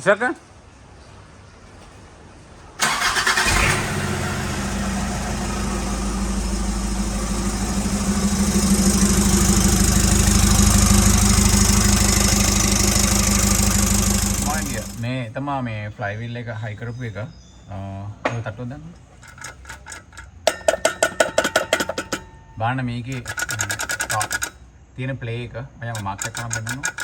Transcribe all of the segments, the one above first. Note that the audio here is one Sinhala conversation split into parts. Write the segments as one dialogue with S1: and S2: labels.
S1: ඉස්සක මේ තමා මේ ෆ්ලයිවිල් එක හයි කරපු එක ඔය තට්ටුව දාන්න බලන්න මේකේ තියෙන ප්ලේ එක මම මාක් එකක් කරන් බෙන්නනවා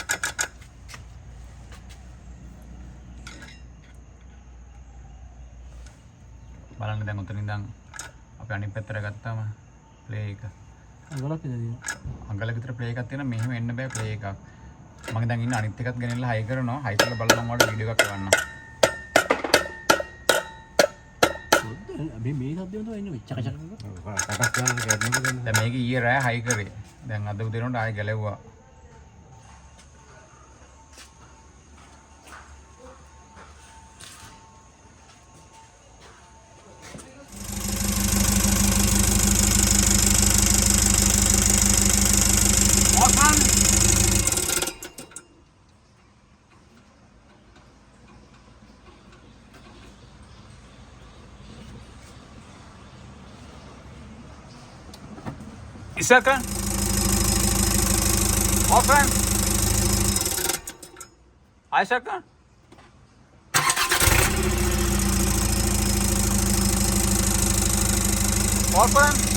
S1: බලන්න දැන් උතනින් ඉඳන් අපි අනිත් පැත්තට ගත්තාම ප්ලේ එක අඟලක් විතර ප්ලේ එකක් තියෙනවා මෙහෙම එන්න බෑ ප්ලේ එකක් මම දැන් ඉන්න අනිත් එකත් ගෙනල්ලා හයි කරනවා හයි කරලා බලලා මම ඔයාලට වීඩියෝ එකක් කරන්න
S2: අපි මේ සද්දේ වුණා ඉන්නේ චක චක
S3: කටක් ගන්න
S1: දැන් මේක ඊයේ රෑ හයි කරේ දැන් අද උදේ වෙනකොට ආයෙ ගැලෙව්වා Isaka? Open? Isaka? Open?